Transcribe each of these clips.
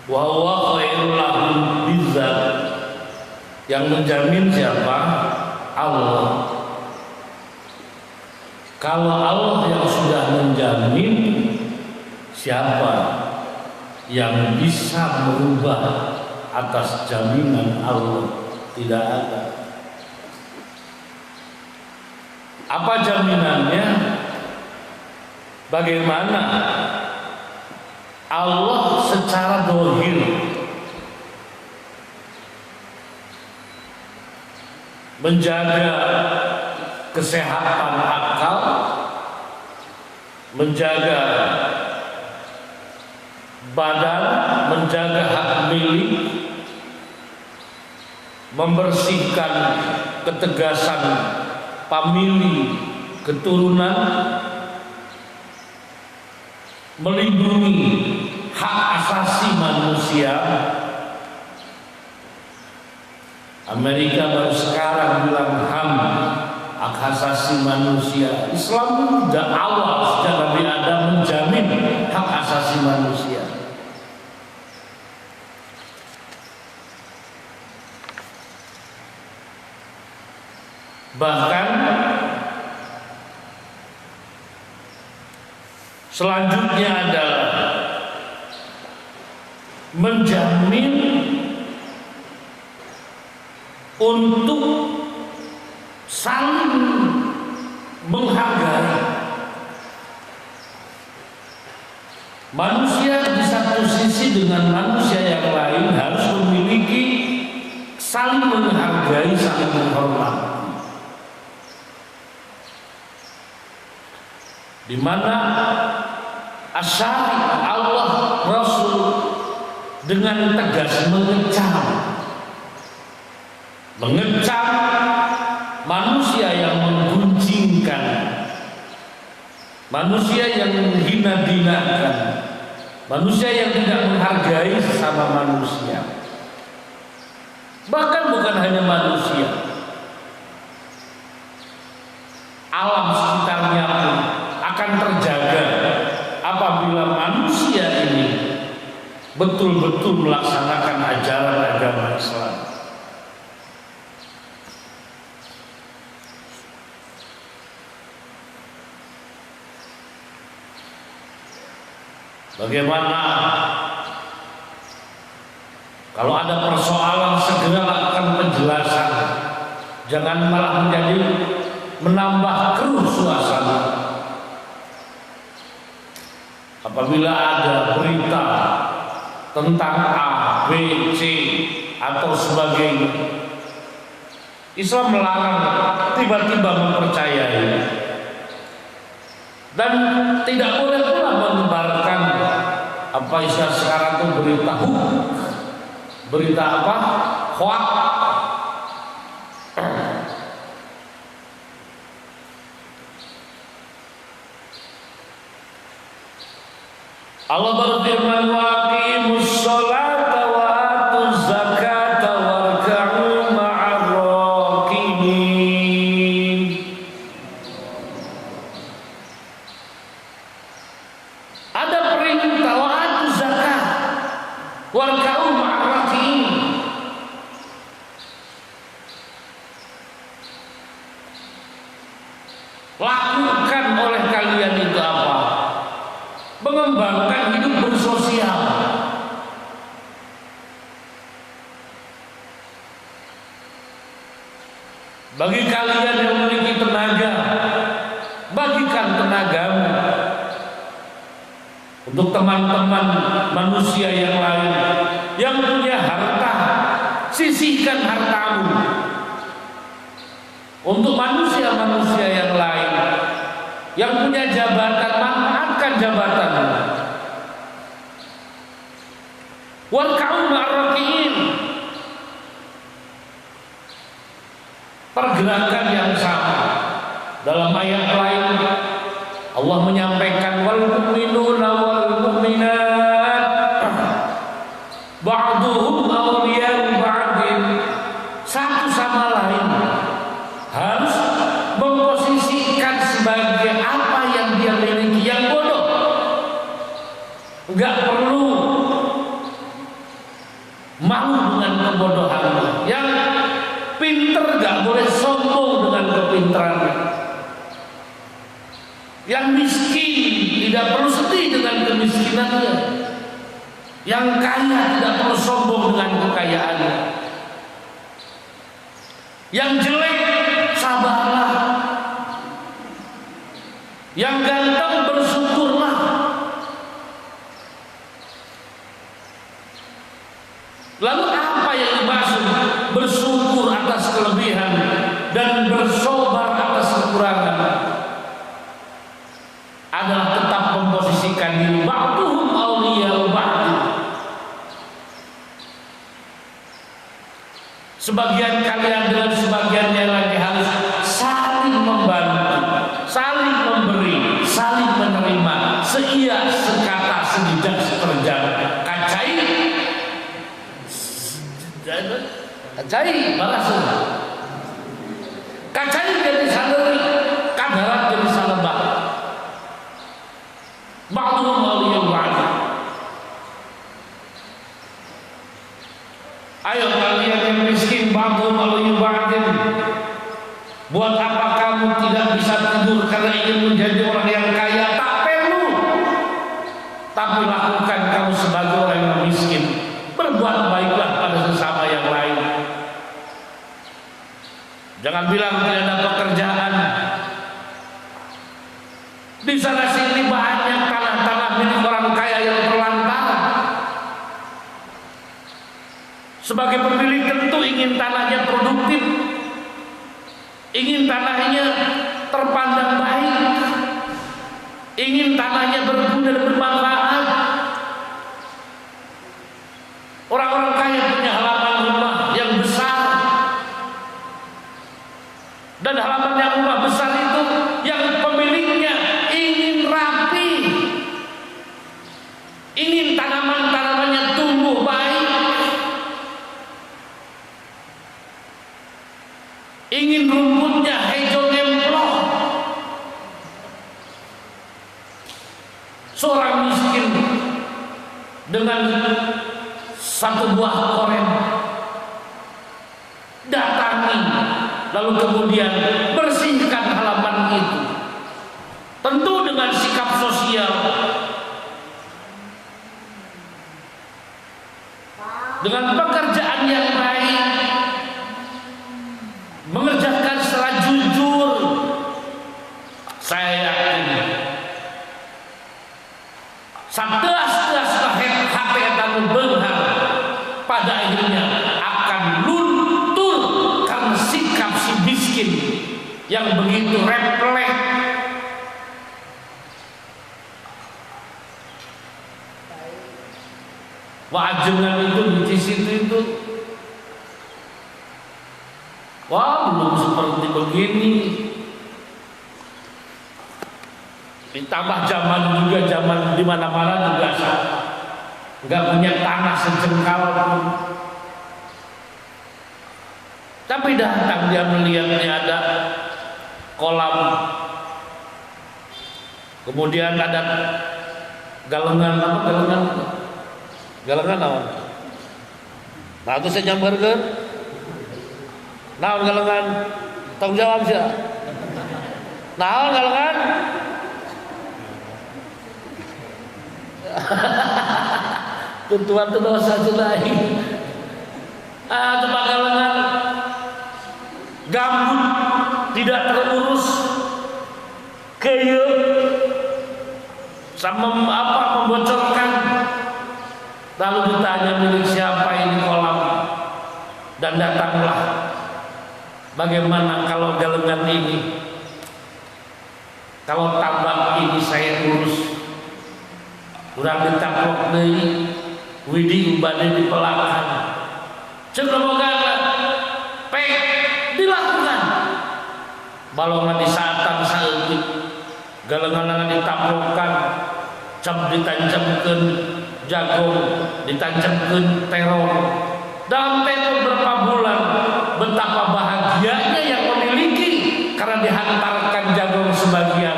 wa huwa khairul lahum bidzat. Yang menjamin siapa? Allah. Kalau Allah yang sudah menjamin, siapa yang bisa merubah atas jaminan Allah? Tidak ada. Apa jaminannya? Bagaimana Allah secara dohir menjaga kesehatan akal, menjaga badan, menjaga hak milik, membersihkan ketegasan famili keturunan, melindungi hak asasi manusia. Amerika baru sekarang bilang HAM, hak asasi manusia. Islam sudah awal sejak Nabi Adam menjamin hak asasi manusia. Bahkan selanjutnya adalah menjamin untuk saling menghargai. Manusia di satu sisi dengan manusia yang lain harus memiliki saling menghargai, saling menghormati. Di mana asyari Allah Rasul dengan tegas mengecam manusia yang menggunjingkan, manusia yang menghina-hinakan, manusia yang tidak menghargai sesama manusia. Bahkan bukan hanya manusia, alam sekitarnya pun akan terjaga apabila manusia ini betul-betul melaksanakan ajaran agama Islam. Bagaimana kalau ada persoalan, segera lakukan penjelasan, jangan malah menjadi menambah keruh suasana. Apabila ada berita tentang A, B, C atau sebagainya, Islam melarang tiba-tiba mempercayai, dan tidak boleh pula menyebarkan apa istilah sekarang itu berita apa? Hoak. Allah berfirman, wa aqimus sholata wa atuz zakata warka'u ma'ar raki'in. Ada perintah wa atuz zakat warka'u ma'ar raki'in. Lakukan oleh kalian itu apa? Mengembangkan hidup bersosial. Bagi kalian yang memiliki tenaga, bagikan tenagamu. Untuk teman-teman manusia yang lain yang punya harta, sisihkan hartamu. Untuk manusia-manusia yang lain yang punya jabatan, manfaatkan jabatan. Warka'u ma'ar raki'in. Pergerakan yang sama. Dalam ayat lain Allah menyampaikan wal mu'minuna wal mu'minat ba'duhum awliya'u ba'din. Satu sama lain harus memposisikan sebagai apa yang dia miliki. Yang bodoh enggak perlu kepintarannya. Yang miskin tidak perlu sedih dengan kemiskinannya. Yang kaya tidak perlu sombong dengan kekayaannya. Yang jelek sabarlah. Yang ganteng bersyukurlah. Lalu apa yang dimaksud bersyukur atas kelebihan dan bersabar atas kekurangan? Adalah tetap memposisikan diri ba'duhum awliya'u ba'd. Sebagian kalian dengan sebagian yang lagi harus saling membantu, saling memberi, saling menerima, seia sekata sejak seperjalanan. Kacai barasun. Kacai jadi salari, kadarat jadi salebah. Ba'duhum awliya'u ba'd. Ayo kalian yang miskin, ba'duhum awliya'u ba'd. Buat apa kamu tidak bisa tidur karena ingin menjadi orang yang kaya? Tak perlu. Tapi lakukan kamu sebagai orang yang miskin. Berbuat baiklah pada sesama yang lain. Jangan bilang tidak ada pekerjaan. Di sana sini banyak tanah-tanah milik orang kaya yang terlantar. Sebagai pemilik tentu ingin tanahnya produktif, ingin tanahnya terpandang baik, ingin tanahnya berguna dan bermanfaat. Orang-orang kaya punya halaman rumah yang besar, dan halaman yang rumah besar itu yang pemiliknya ingin rapi, ingin tanaman-tanamannya tumbuh baik, ingin rumputnya hijau ngemplok. Seorang miskin dengan satu buah korem datangi, lalu kemudian bersihkan halaman itu, tentu dengan sikap sosial, dengan pekerjaan yang baik, mengerjakan secara jujur. Saya yakin sateas-teas HP dan benghar pada akhirnya akan luntur karena sikap si miskin yang begitu refleks. Wajengan itu di situ itu, wah belum seperti begini. Ditambah zaman juga, zaman di mana-mana juga nggak punya tanah sejengkal pun. Tapi datang dia melihatnya ada kolam, kemudian ada galengan apa galengan apa? Nah itu saya nyamperkan. Nah galengan, tanggung jawab sih. Nah galengan. Tentuan itu dosa jelahi. Tempat galengan, gambut tidak terurus, kayu sama membocorkan. Lalu ditanya milik siapa ini kolam, dan datanglah. Bagaimana kalau galengan ini, kalau tambak ini saya urus, kurang ditaplok deui, widi ubade dipelakan. Ceuk boga pek dilakukan. Balongan disaatan saeutik, galengan ditaplokkan, cap ditancapkeun jagung, ditancapkeun terong. Dalam tempo berapa bulan, betapa bahagianya yang memiliki, karena dihantarkan jagung sebagian,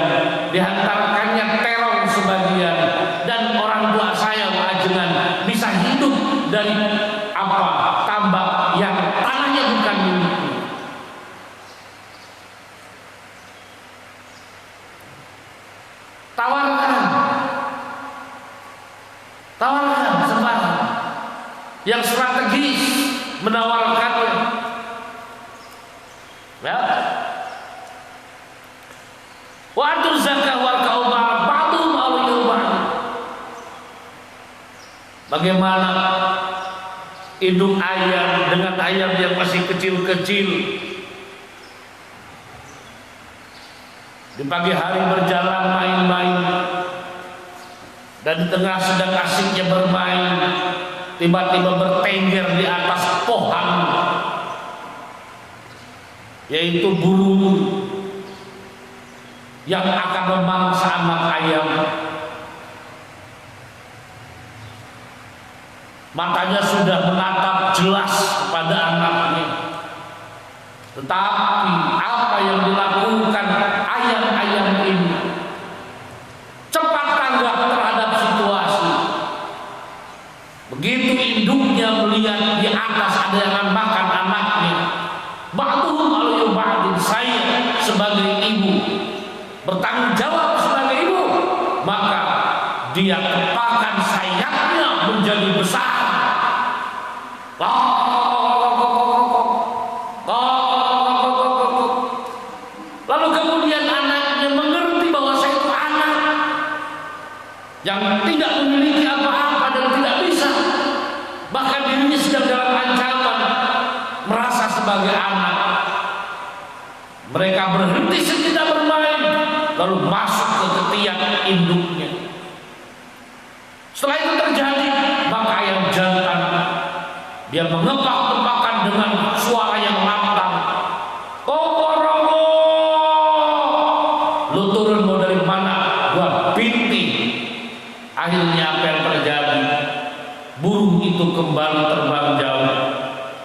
dihantarkannya terong sebagian, dan orang tua saya wajengan bisa hidup dari apa? Tambak yang tanahnya bukan miliknya. tawarkan sembarang yang strategis menawarkannya. Ya. Wa atu zakah warka'u ba'dhum awliya ba'd. Bagaimana induk ayam dengan ayam yang masih kecil-kecil di pagi hari berjalan main-main, dan di tengah sedang asiknya bermain tiba-tiba bertengger di atas pohon, yaitu burung yang akan memangsa anak ayam. Matanya sudah menatap jelas pada anaknya, tetapi apa yang dilakukan ayam-ayam ini? Cepat tanggap terhadap situasi. Begitu induknya melihat di atas ada yang makan anaknya, ba'dhum awliya ba'd, saya sebagai ibu bertanggung jawab sebagai ibu, maka dia kepakan sayapnya menjadi besar. Lalu kemudian anaknya mengerti bahwa saya itu anak yang tidak memiliki apa-apa dan tidak bisa, bahkan dirinya sedang dalam ancaman, merasa sebagai anak. Mereka berhenti sejenak bermain, lalu masuk ke ketiak induknya. Setelah itu terjadi, maka ayam jantan dia mengepak-kepakan dengan suara yang lantang, "Kokorogo, lu turun mau dari mana? Gua binti." Akhirnya apa yang terjadi? Burung itu kembali terbang jauh,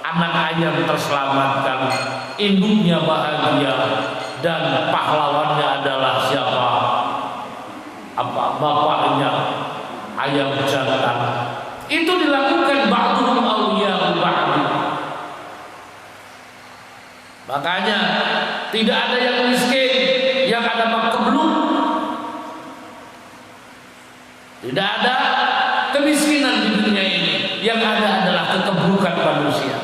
anak ayam terselamatkan, induknya bahagia, dan pahlawannya adalah siapa? Bapaknya ayam jantan. Itu dilakukan ba'dhum awliya ba'd. Makanya tidak ada yang miskin yang ada makhluk. Tidak ada kemiskinan di dunia ini. Yang ada adalah kekeburukan manusia.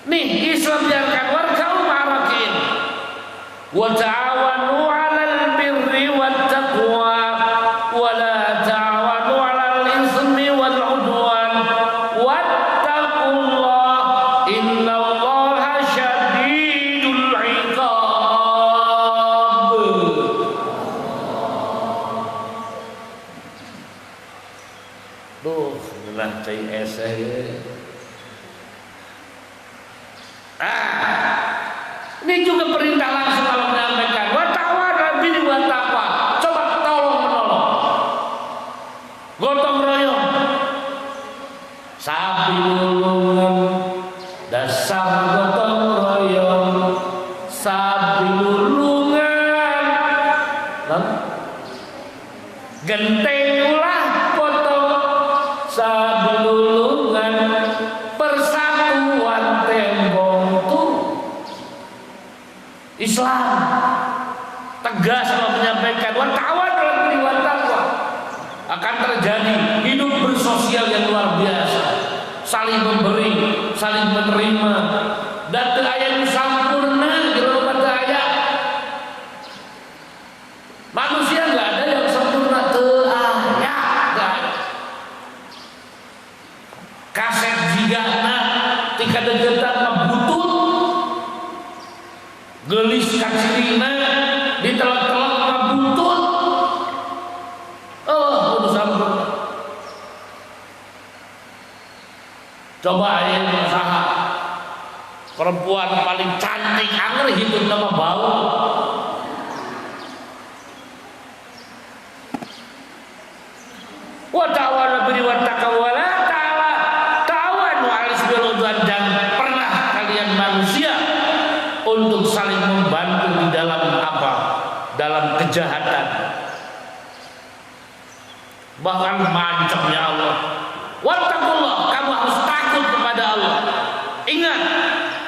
Nih, Islam biarkan warka'u ma'arakin wa ta'awanu 'alal birri wat taqwa wa la ta'awanu 'alal ismi wal 'udwan wattaqullah innallaha syadidul 'iqab. Duh, inilah CS saya. Ini juga perintah langsung Allah menyampaikan, wa ta'awanu bil wa taqwa. Coba tolong menolong, gotong royong, sabi lulungan, dasar gotong royong, sabi lulungan, genteng ulah potong, sabi lulungan, persatuan tembong tuh. Islam tegas menyampaikan wa ta'awanu 'alal birri wat taqwa. Akan terjadi hidup bersosial yang luar biasa, saling memberi, saling menerima, dan ayat sempurna di dalam ayat. Manusia nggak ada yang sempurna, ayat. Kaset jigana tika degetan butut, gelis kacirina ditelak-telak butut. Oh, udah sempurna. Coba yang berusaha perempuan paling cantik anger hidup nama bau. Wa ta'awanu bil wa taqwa la ta'awanu 'alal ismi wal 'udwan. Dan pernah kalian manusia untuk saling membantu di dalam apa? Dalam kejahatan. Bahkan mancamnya Allah. Wattaqullah, kamu harus takut kepada Allah. Ingat,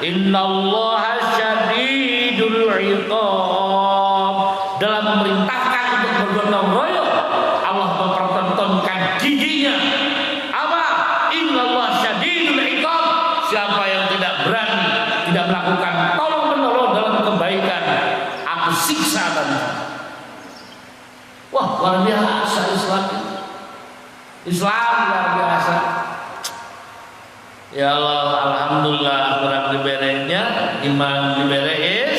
innallaha syadidul 'iqab. Dalam memerintahkan untuk bergotong royong, Allah mempertontonkan giginya. Apa? Innallah syadidul iqab. Siapa yang tidak berani, tidak melakukan tolong menolong dalam kebaikan, aku siksa nanti. Wah, luar biasa Islam. Islam luar biasa. Ya Allah, alhamdulillah kurang diberenya iman diberes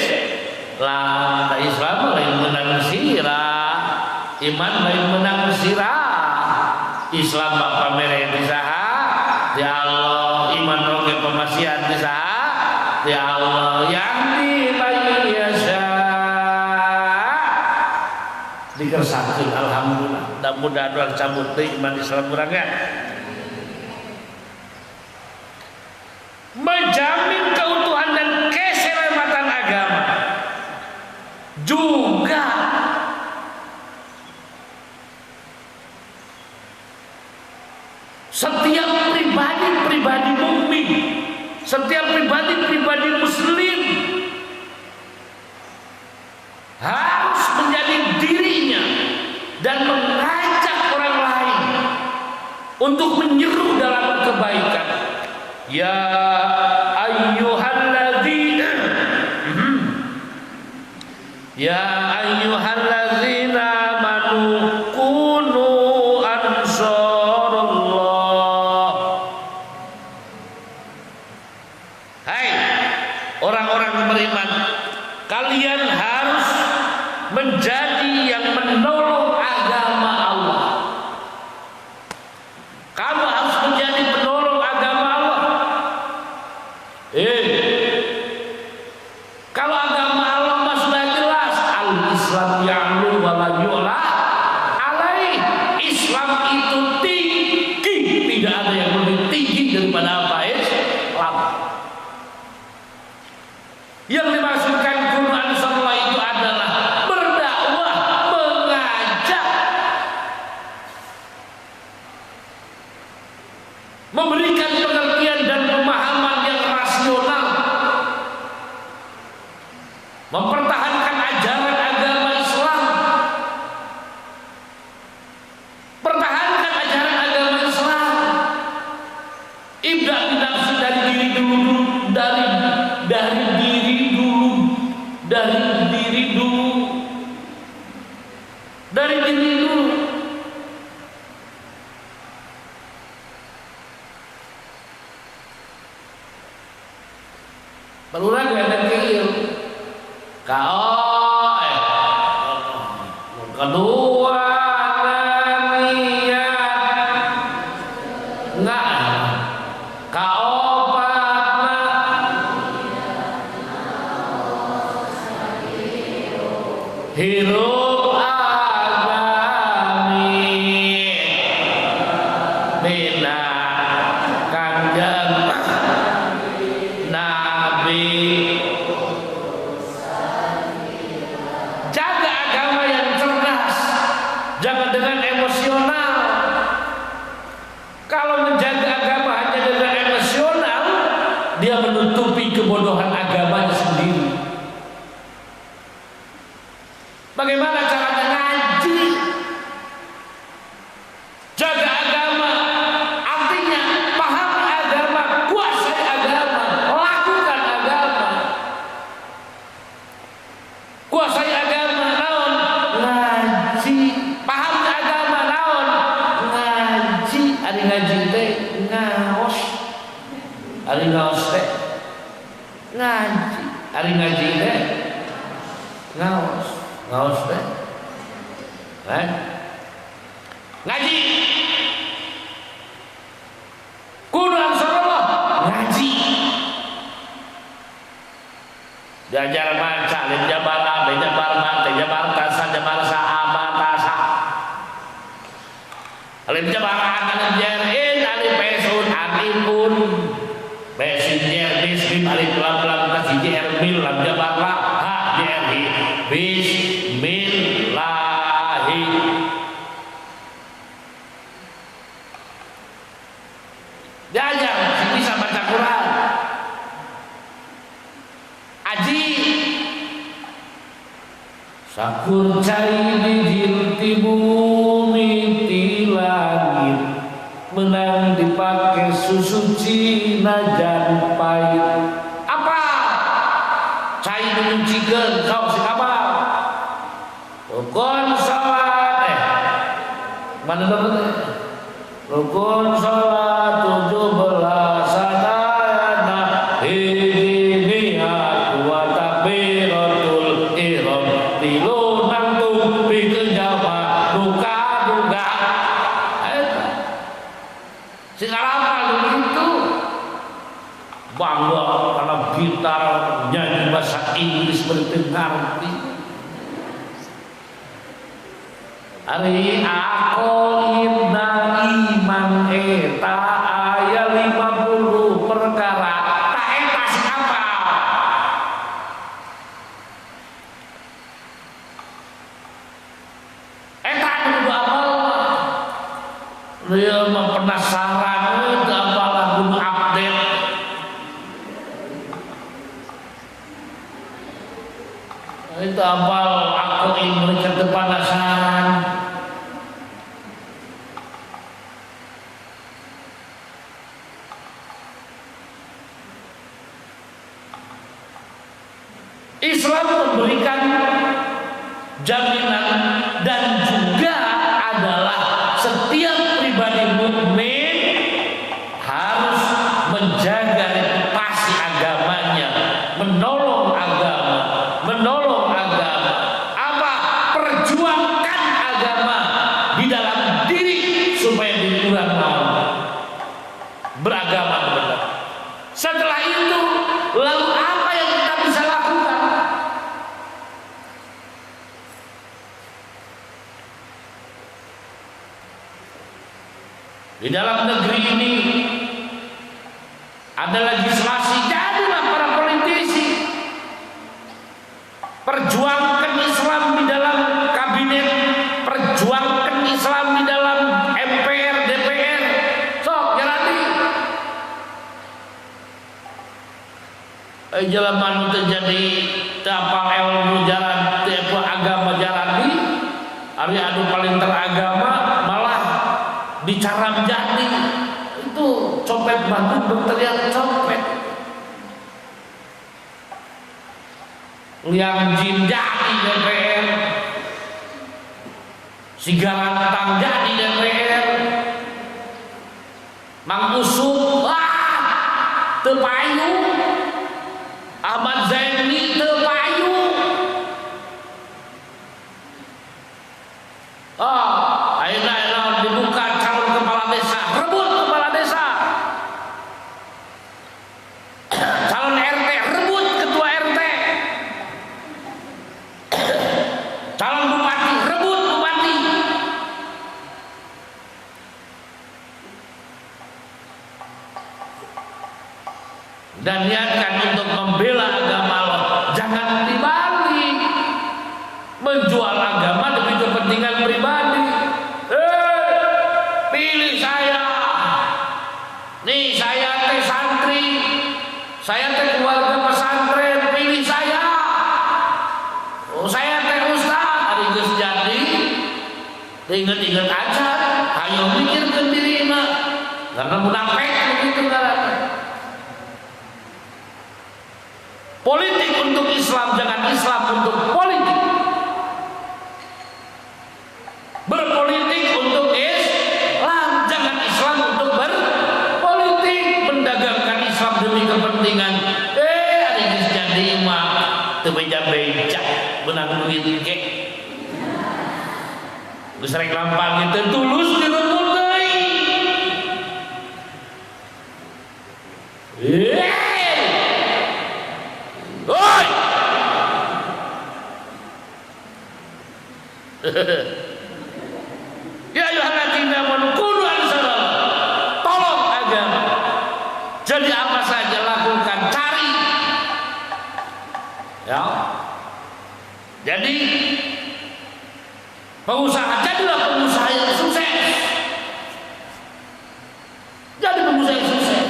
lah Islam lain menang sirah, iman lain menang sirah. Islam apa mere disaha ya Allah, iman oge pemasihan disaha ya Allah, yang dibayasa dikersakkeun alhamdulillah. Mudah-mudahan urang cabut teh iman Islam urang ya. Menjamin keutuhan dan keselamatan agama juga setiap pribadi mukmin, setiap pribadi muslim harus menjadi dirinya dan mengajak orang lain untuk menyeru dalam kebaikan. Ya ayyuhalladzina amanu kunu ansarullah. Hai orang-orang beriman, kalian harus menjadi yang menolong agama Allah. Kamu harus menjadi penolong agama Allah. Kalau agama Allah mah sudah jelas, al-Islam ya'lu wa la yu'la alaih. Islam itu tinggi, tidak ada yang lebih tinggi daripada apa? Islam. Yang dimaksudkan Quran Ansarullah itu adalah berdakwah, mengajak, memberikan pengertian dan pemahaman yang rasional, mempertahankan ajaran agama Islam, pertahankan ajaran agama Islam. Ibda binafsi dari diri dulu, dari diri dulu, dari diri dulu. Berulang dengan kecil. Kedua niat enggak hirup agami bina kanjeng Nabi. Jaga agama yang cerdas, jangan dengan emosional. Kalau menjaga agama hanya dengan emosional, dia menutupi kebodohan agamanya sendiri. Bagaimana caranya ngaji? Jaga agama, artinya pahami agama, kuasai agama, lakukan agama. Kuasai agama naon? Ngaji. Pahami agama naon? Ngaji. Ari ngaji teh ngaos. Ari ngaos teh ngaji. Ari ngaji teh ngaos. Ngaos teh ngaji. Kudu ansarullah ngaji. Diajar maca, diajar apa, diajar mata, diajar tasa, diajar sahabat tasa. Alim jabaran, alim jerin, alim pesun, alim pun pesin jer, bismil, alim pelan-pelan, kasih jer, mil, alim jabaran, ha, jerhi, bismillahi. Diajar, bisa baca Quran. Aji sakur cai di bumi di langit menang dipakai susu Cina jan pahit. Apa cai diuncikan kau si apa rukun salat mana namanya rukun salat 17 sadayana hiji niat wa takbiratul ihram tilu nangtung pikeun jalma duka duga eta sing arapal begitu bangga karena gitar nyanyi bahasa Inggris berdengar Ari aku inna iman eta aya 50 perkara tak eta sing apa eta kudu apal dia penasaran teu apal lagu update itu apal aku ingin ke penasaran. Islam memberikan jaminan dan juga adalah setiap pribadi mukmin harus menjaga reputasi agamanya, menolong agama, apa perjuangkan agama di dalam diri supaya dikurang beragama benar. Setelah itu lalu apa yang kita bisa lakukan? Di dalam negeri ini ada legislasi, jadilah para politisi perjuangkan Islam di dalam kabinet, perjuangkan Islam di dalam MPR, DPR. Sok jalani. Jalan terjadi tapal ilmu jalan, tiap agama jalani. Ari anu paling teragama malah bicara jadi itu copet Bandung berteriak copet yang jin jadi DPR si galantang jadi DPR Mang Usut teu payu Ahmad Zaini teu payu ayeuna dibuka calon kepala desa, rebut kepala desa. Calon RT, rebut ketua RT. Calon bupati, rebut bupati. Dan niatkan untuk membela agama Allah, jangan dibalik. Menjual agama demi kepentingan pribadi. Pilih saya. Nih saya teh santri, saya teh keluarga pesantren, pilih saya. Oh, saya teh ustaz, ari geus jadi. Ingat-ingat aja, hayo mikirkeun dirina. Karena munafik begitu ngaranna. Politik untuk Islam, jangan Islam untuk politik. Berpolitik untuk Islam, jangan Islam untuk berpolitik. Mendagangkan Islam demi kepentingan ada geus jadi mah teu beja-beja beunang duit ge geus rek lampang teu tulus direbut deui. Oi ya ayyuhalladzina amanu qulu ansalallah, tolong agama. Jadi apa saja lakukan, cari. Ya. Jadi pengusaha, jadilah pengusaha yang sukses. Jadi pengusaha yang sukses.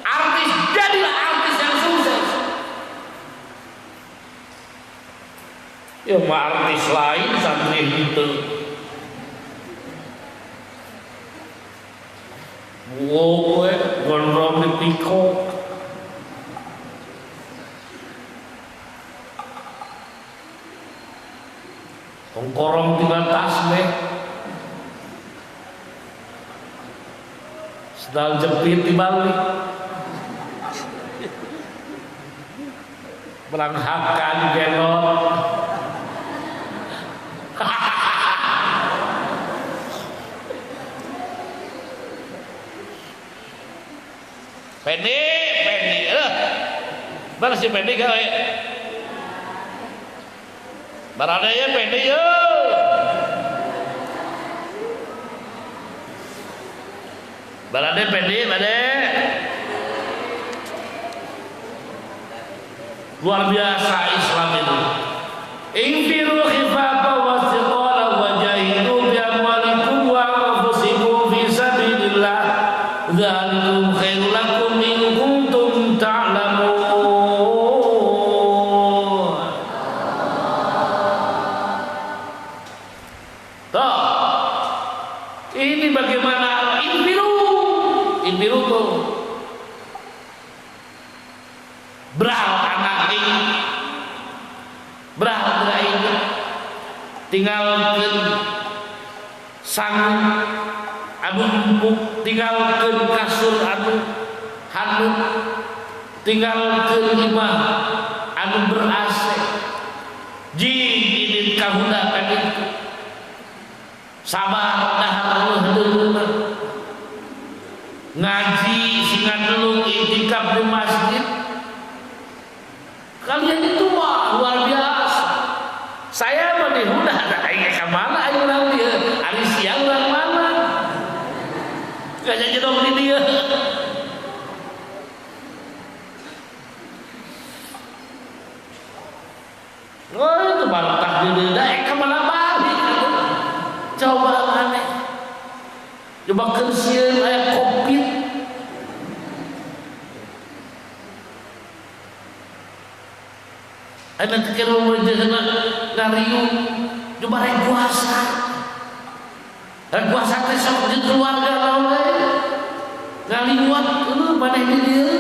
Artis, jadilah artis yang sukses. Ya, tinggal tasbih. Sedang jepit dibalik. Beranghakan genot. Peni, mana si Peni gawe? Barada ya Peni ya. Barada Peni, bade. Luar biasa Islam itu. Infiru khifafan wa thiqalan wa jahidu bi amwalikum wa anfusikum fi sabilillah. Dzalikum khairul lakum in kuntum ta'lamun. Toh, ini bagaimana infiru tuh beral anak ini beral ini tinggalkan sang anu empuk, tinggalkan kasur anu hanut, tinggalkan imah anu ber-AC jin kahundakan itu sabar dahar dulu ngaji singan dulu itikaf di masjid. Kalian itu wah luar biasa. Saya mah udah ada aing ke mana aing urang dia. Ari siang urang mana? Gak jedong di dia. Oh itu bantah di dia ka mana balik. Coba mana? Coba keusieun aya Covid. Ada tekero wajahna ngariung coba rek puasa. Rek puasa teh sok jeung keluarga naon we. Ngaliwat maneh di dieu.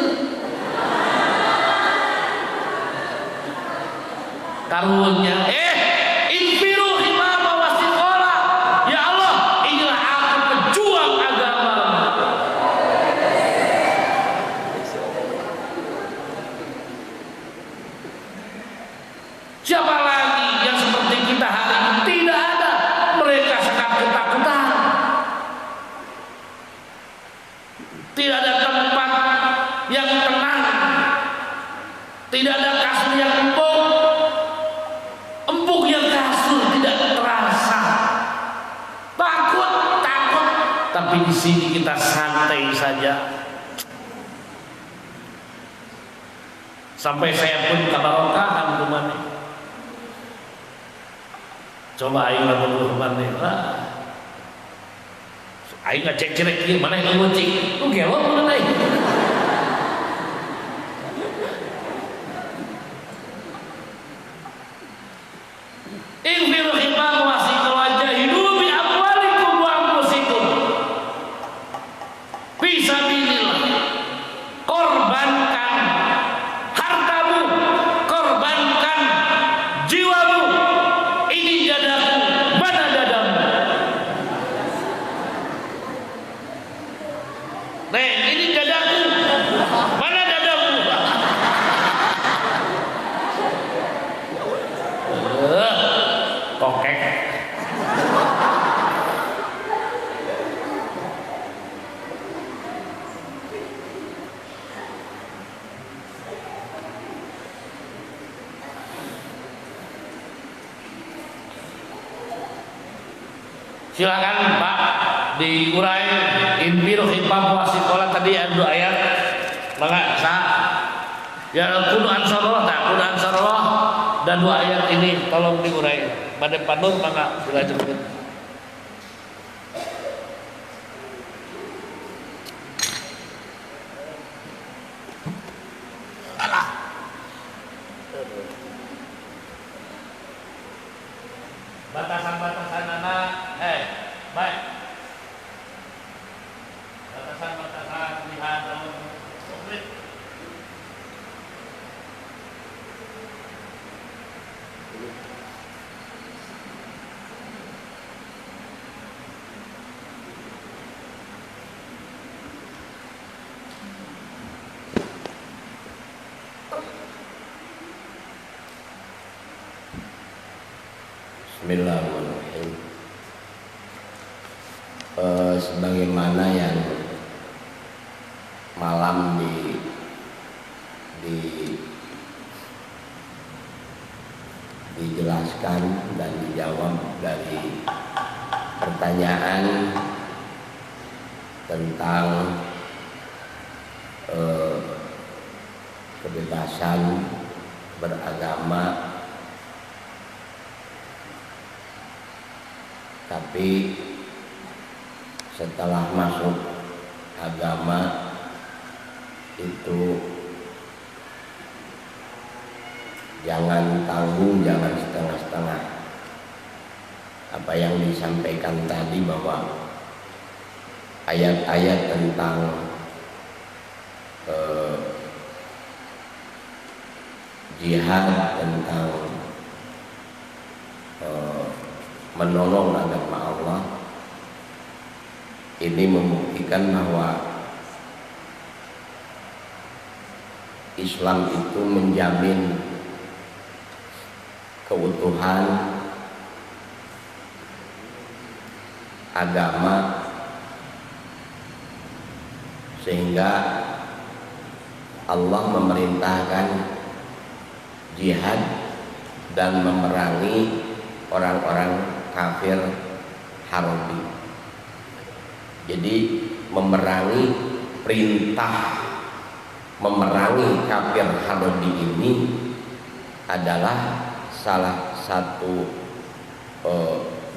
Karunya infiru himama wasiqala. Ya Allah, inilah aku pejuang agama. Siapa lagi yang seperti kita hari ini? Tidak ada. Mereka sangat ketakutan. Tidak ada tempat yang tenang. Tidak ada kasur yang empuk. Empuknya kasur tidak terasa. Takut. Tapi di sini kita santai saja. Sampai saya pun kabarokahan kemana. Coba aing ngomong mana lah. Aing ngecek ieu mana yang ngecek. Lu gelo mana aing. Infiru himam wasiqal wajahidu bi amwalikum wa anfusikum. Fi sabilillah. Korbankan hartamu, korbankan jiwamu. Ini dadaku, mana dadamu? Neng, ini dadaku, mana dadamu? Kokek. Silakan Pak diurai infiru himam wasiqala tadi ada dua ayat. Mangga sah. Ya kudu ansarullah dan dua ayat ini tolong diurai. Bade panun mangga dilanjutkeun. Alah. Batasan-batasan anak baik. Batasan-batasan lihat dalam konkret. Bismillahirrahmanirrahim. Sebagaimana yang malam dijelaskan dan dijawab dari pertanyaan tentang kebebasan beragama, tapi setelah masuk agama itu jangan tanggung, jangan setengah-setengah. Apa yang disampaikan tadi bahwa ayat-ayat tentang jihad, tentang menolong agama Allah, ini membuktikan bahwa Islam itu menjamin keutuhan agama, sehingga Allah memerintahkan jihad dan memerangi orang-orang kafir harbi. Jadi memerangi, perintah memerangi kafir harbi ini adalah salah satu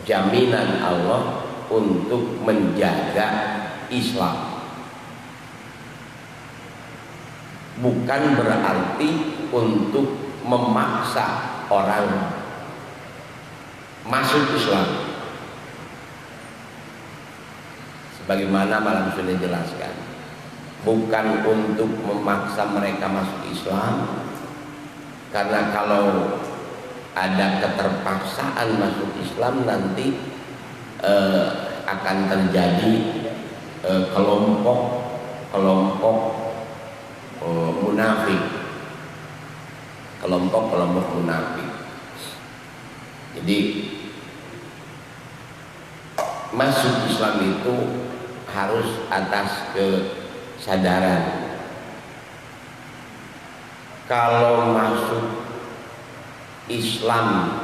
jaminan Allah untuk menjaga Islam. Bukan berarti untuk memaksa orang masuk Islam, sebagaimana malam sudah dijelaskan. Bukan untuk memaksa mereka masuk Islam, karena kalau ada keterpaksaan masuk Islam nanti akan terjadi kelompok munafik, kelompok munafik. Jadi masuk Islam itu harus atas kesadaran. Kalau masuk Islam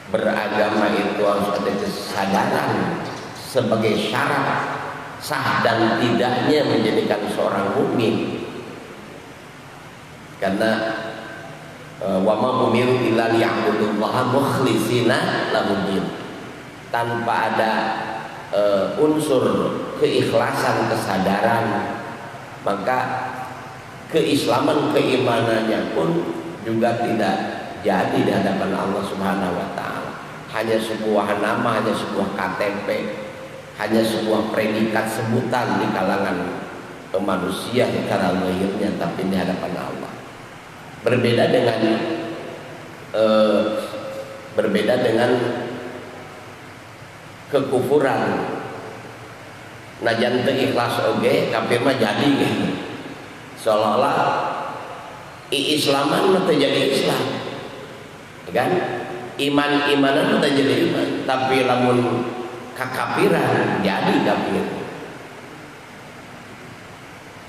beragama itu harus ada kesadaran sebagai syarat sah dan tidaknya menjadikan seorang mukmin. Karena wa ma umiru illa liya'budullaha mukhlishina lahuddin. Tanpa ada unsur keikhlasan, kesadaran, maka keislaman, keimanannya pun juga tidak jadi di hadapan Allah Subhanahu wa taala. Hanya sebuah nama, hanya sebuah KTP, hanya sebuah predikat sebutan di kalangan manusia secara lahirnya, tapi di hadapan Allah. Berbeda dengan kekufuran. Najan teu ikhlas oge, kafir mah jadi gitu. Seolah-olah islaman teu jadi Islam. Kan? Iman-imanan teu jadi iman, tapi lamun kekafiran jadi kafir.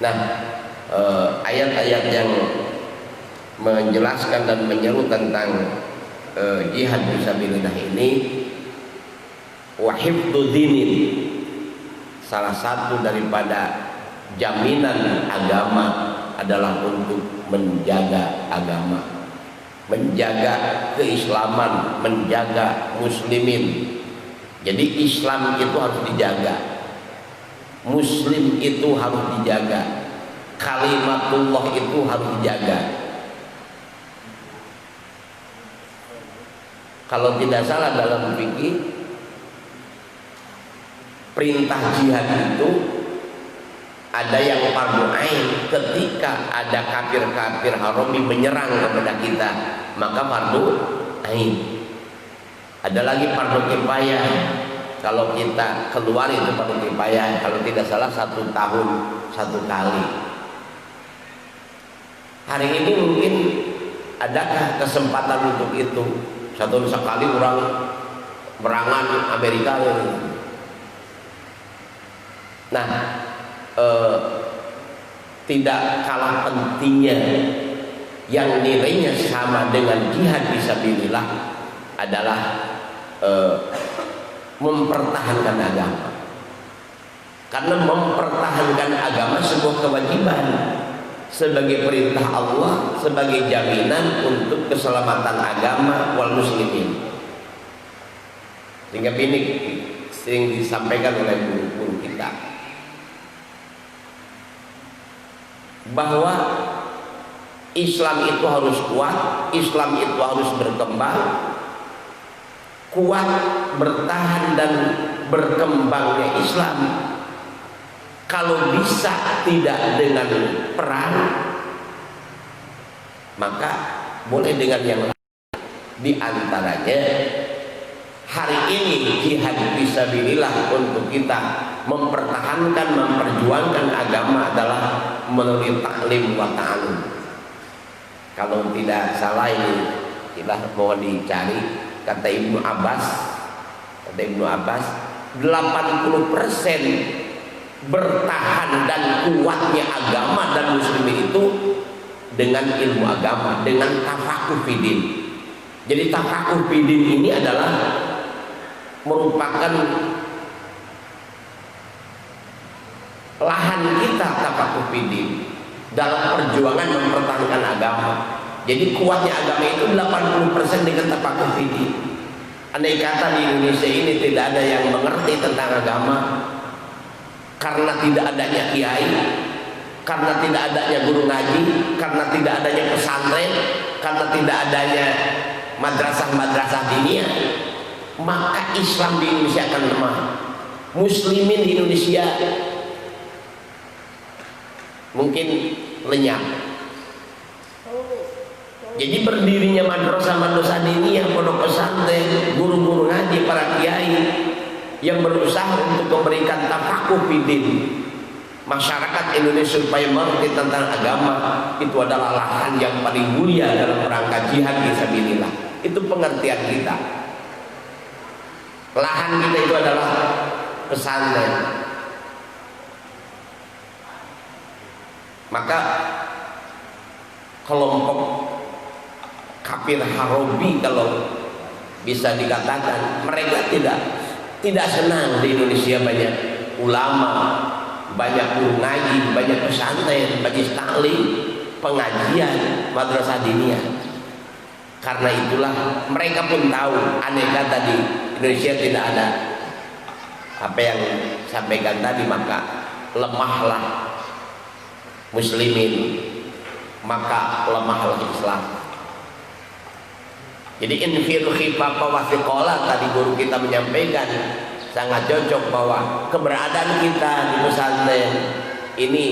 Nah, ayat-ayat yang menjelaskan dan menyeru tentang jihad fisabilillah ini, wa hifdzu dinin, salah satu daripada jaminan agama adalah untuk menjaga agama, menjaga keislaman, menjaga muslimin. Jadi Islam itu harus dijaga, Muslim itu harus dijaga, kalimatullah itu harus dijaga. Kalau tidak salah dalam fikih, perintah jihad itu ada yang fardu ain. Ketika ada kafir-kafir harami menyerang kepada kita, maka fardu ain. Ada lagi fardu kifayah. Kalau kita keluar itu fardu kifayah. Kalau tidak salah 1 tahun 1 kali. Hari ini mungkin adakah kesempatan untuk itu? satu sekali orang merangan Amerika gitu. Nah, tidak kalah pentingnya yang nilainya sama dengan jihad fisabilillah adalah mempertahankan agama. Karena mempertahankan agama sebuah kewajiban sebagai perintah Allah, sebagai jaminan untuk keselamatan agama wal muslimin. Sehingga ini sering disampaikan oleh guru-guru kita bahwa Islam itu harus kuat, Islam itu harus berkembang. Kuat, bertahan dan berkembangnya Islam kalau bisa tidak dengan perang, maka boleh dengan yang lain. Di antaranya hari ini jihad fisabilillah untuk kita mempertahankan, memperjuangkan agama adalah melalui taklim wa ta'alum. Kalau tidak salah ini mohon dicari, kata Ibnu Abbas 80% bertahan dan kuatnya agama dan muslimin itu dengan ilmu agama, dengan tafakuh fidin. Jadi tafakuh fidin ini adalah merupakan lahan kita, tafakuh fidin, dalam perjuangan mempertahankan agama. Jadi kuatnya agama itu 80% dengan tafakuh fidin. Andai kata di Indonesia ini tidak ada yang mengerti tentang agama, karena tidak adanya kiai, karena tidak adanya guru ngaji, karena tidak adanya pesantren, karena tidak adanya madrasah-madrasah diniyah, maka Islam di Indonesia akan lemah. Muslimin di Indonesia mungkin lenyap. Jadi berdirinya madrasah-madrasah diniyah, pondok pesantren, guru-guru ngaji, para kiai yang berusaha untuk memberikan tafakuh fidin masyarakat Indonesia supaya mengerti tentang agama, itu adalah lahan yang paling mulia dalam rangka jihad fisabilillah. Itu pengertian kita. Lahan kita itu adalah pesantren. Maka kelompok kafir Harobi, kalau bisa dikatakan, mereka tidak senang di Indonesia banyak ulama, banyak guru ngaji, banyak pesantren, banyak taklim, pengajian, madrasah diniyah. Karena itulah mereka pun tahu, aneh kata di Indonesia tidak ada apa yang sampaikan tadi, maka lemahlah muslimin, maka lemahlah Islam. Jadi infiru khifafah wa thiqalah, tadi guru kita menyampaikan sangat cocok bahwa keberadaan kita di pesantren ini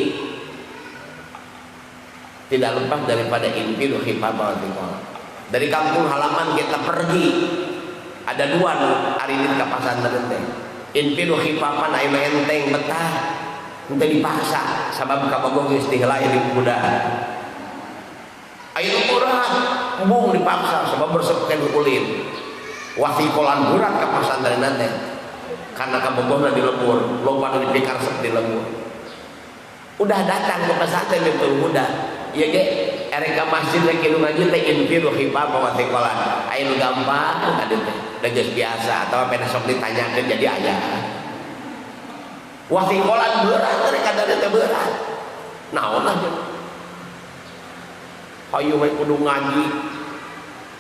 tidak lepas daripada infiru khifafah wa thiqalah. Dari kampung halaman kita pergi, ada dua hari ini ke pesantren teh. Infiru khifafah ai menteng betah, ente dipaksa sabab kabogoh istighla di muda. Ayo murah, bung dipaksa sebab bersepken kulit. Wasikolan berat ke pesantren nanti, karena kabogohna di lembur, loba nu dipikar sep di lembur. Udah datang ke pesantren itu muda, iya ge, erek ka masjid rek kieu ngaji teh infiru khifafah wa thiqalah. Aya nu gampang ka dieu teh, da geus biasa atawa pena sok ditanyakeun jadi aya. Wasikolan berat rek kada teh berat. Naon aja. Hayu we kudu ngaji.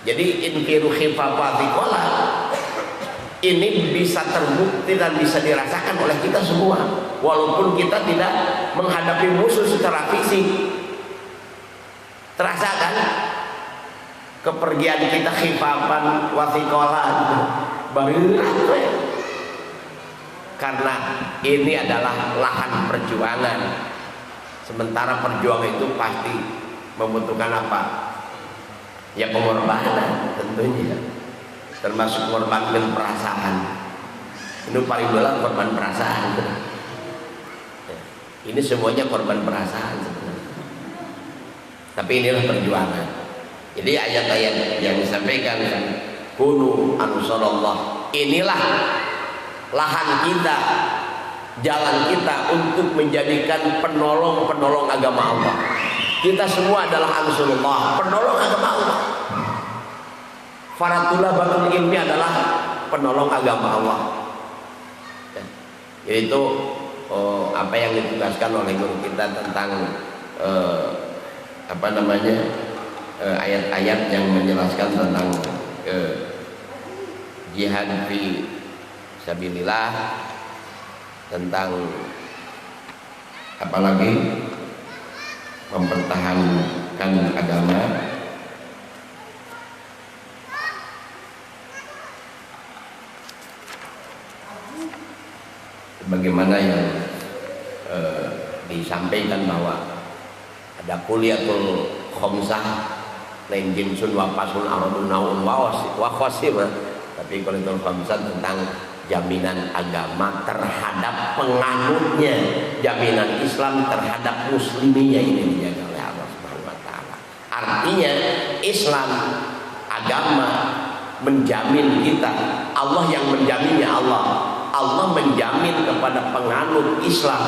Jadi infiru khifafah thiqalah ini bisa terbukti dan bisa dirasakan oleh kita semua, walaupun kita tidak menghadapi musuh secara fisik. Terasa kan kepergian kita khifafan wa thiqalah berat, karena ini adalah lahan perjuangan. Sementara perjuangan itu pasti membutuhkan apa? Ya pengorbanan tentunya, termasuk mengorbankan perasaan. Ini paling berat korban perasaan. Ini semuanya korban perasaan sebenarnya. Tapi inilah perjuangan. Jadi ayat-ayat yang disampaikan kunu ansarallah. Inilah lahan kita, jalan kita untuk menjadikan penolong-penolong agama Allah. Kita semua adalah ansarullah, penolong agama Allah. Para thulabatul ilmi adalah penolong agama Allah. Yaitu apa yang ditugaskan oleh guru kita tentang ayat-ayat yang menjelaskan tentang jihad fi sabilillah, tentang apalagi mempertahankan agama. Bagaimana yang disampaikan bahwa ada kuliatul khamsah lain jinsun wa pasun aradun naun wa qasim, tapi kuliatul khamsah tentang jaminan agama terhadap penganutnya, jaminan Islam terhadap muslimnya ini dijaga oleh Allah Subhanahu wa taala. Artinya Islam agama menjamin kita, Allah yang menjaminnya. Allah menjamin kepada penganut Islam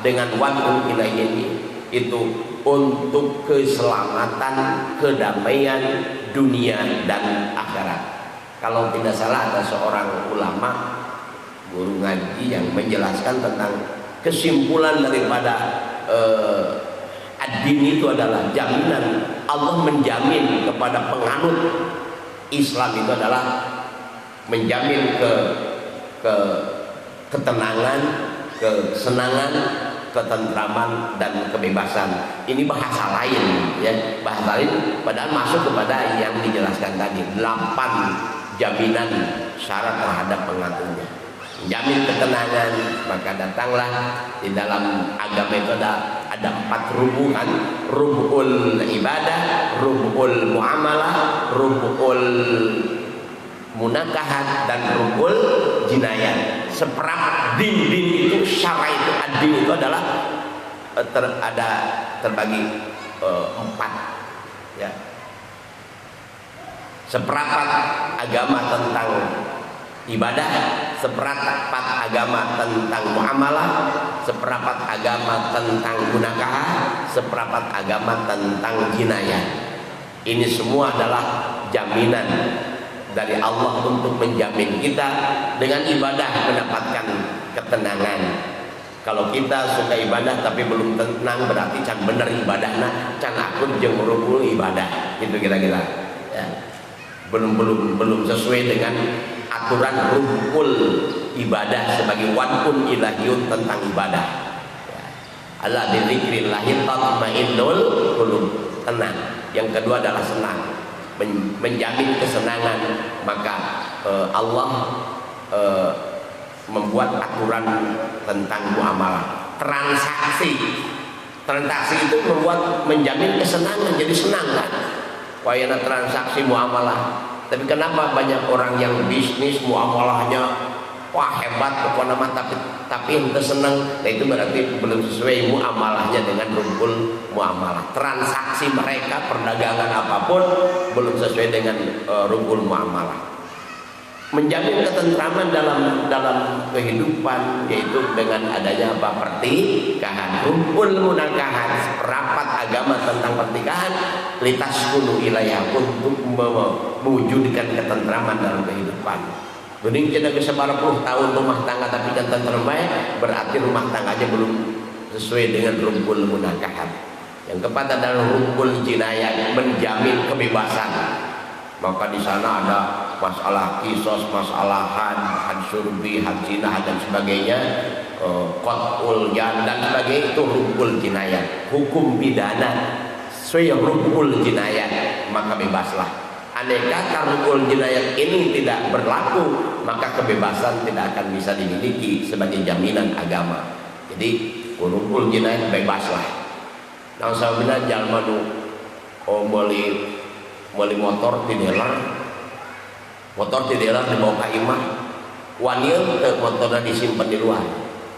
dengan wad'u ilaihi itu untuk keselamatan, kedamaian dunia dan akhirat. Kalau tidak salah ada seorang ulama guru ngaji yang menjelaskan tentang kesimpulan daripada ad-din itu adalah jaminan. Allah menjamin kepada penganut Islam itu adalah menjamin ketenangan, kesenangan, ketentraman dan kebebasan. Ini bahasa lain ya, bahasa lain padahal masuk kepada yang dijelaskan tadi 8 jaminan syarat terhadap penganutnya. Menjamin ketenangan, maka datanglah di dalam agama itu ada 4 rubuh kan, rubul ibadah, rubul muamalah, rubul munakahat, dan rubul jinayat. Seperempat din itu syara itu ad-din itu adalah terbagi 4 ya. Seperempat agama tentang ibadah, seperempat agama tentang muamalah, seperempat agama tentang munakahat, seperempat agama tentang jinayat. Ini semua adalah jaminan dari Allah untuk menjamin kita dengan ibadah mendapatkan ketenangan. Kalau kita suka ibadah tapi belum tenang, berarti can bener ibadahna, can akun jeung rukun ibadah. Gitu kira-kira. Ya. Belum sesuai dengan aturan rukun ibadah sebagai wad'un ilahiyun tentang ibadah. Ya. Ala dzikrillahi tatmainnul qulub. Tenang. Yang kedua adalah senang. Menjamin kesenangan, maka Allah membuat aturan tentang muamalah, transaksi itu menjamin kesenangan, jadi senang kan wayana transaksi muamalah. Tapi kenapa banyak orang yang bisnis muamalahnya wah hebat pokoknya mah, tapi ente senang, nah itu berarti belum sesuai muamalahnya dengan rukun muamalah. Transaksi mereka, perdagangan apapun belum sesuai dengan rukun muamalah. Menjamin ketentraman dalam kehidupan, yaitu dengan adanya apa? Pernikahan, rukun munakahat, seperempat agama tentang pernikahan, litaskunu ilaiha, untuk mewujudkan ketentraman dalam kehidupan. Gening cenah geus 40 tahun rumah tangga tapi kan tentrem bae, berarti rumah tangganya belum sesuai dengan rukun munakahat. Yang keempat adalah rukun jinayat, menjamin kebebasan. Maka di sana ada masalah kisos, masalah had surbi, had zina dan sebagainya, qat'ul jan dan sebagainya, itu rukun jinayat. Hukum pidana sesuai rukun jinayat, maka bebaslah. Andai kata rukun jinayat ini tidak berlaku, maka kebebasan tidak akan bisa dimiliki sebagai jaminan agama. Jadi rukun jinayat bebaslah. Nah sabina jalma nu meuli motor ti dealer, dibawa ka imah, wanieu teu motorna disimpen di luar.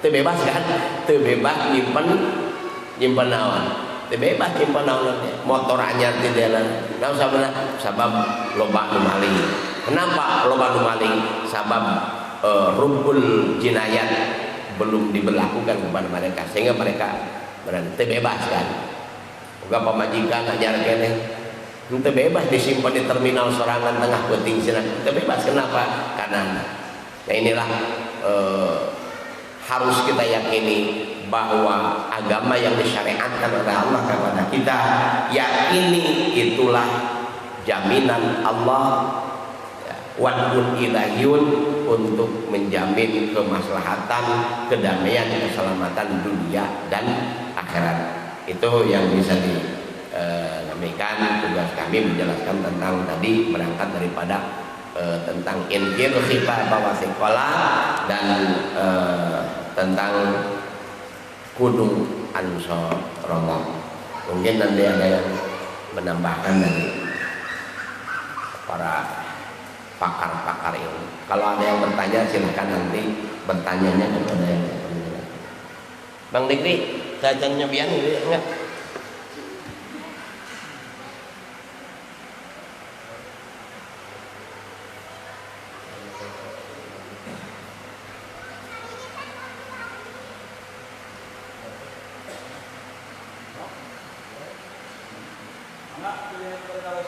Teu bebas kan? Teu bebas nyimpen naon? Bebas nyimpen naon motor anyar ti dealer. Nah sabab loba nu maling, Kenapa loba nu maling? Sabab rumpul jinayat belum diberlakukan kepada mereka sehingga mereka berarti bebas kan. Uga pamajikan ajar kene teu bebas disimpan di terminal sorangan tengah peuting cenah. Teu bebas kenapa? Karena nah inilah harus kita yakini bahwa agama yang disyariatkan oleh Allah kepada kita, yakini itulah jaminan Allah wadun ilahiyun untuk menjamin kemaslahatan, kedamaian, keselamatan dunia dan akhirat. Itu yang bisa dinamakan tugas kami menjelaskan tentang tadi berangkat daripada tentang injil khifa bahwa sekolah dan tentang Gunung Ansoromo. Mungkin nanti ada yang menambahkan dari para pakar-pakar ini. Kalau ada yang bertanya silahkan nanti bertanyanya kepada yang bertanya. Bang Dikri, jajannya biar enggak? Anak pilih pada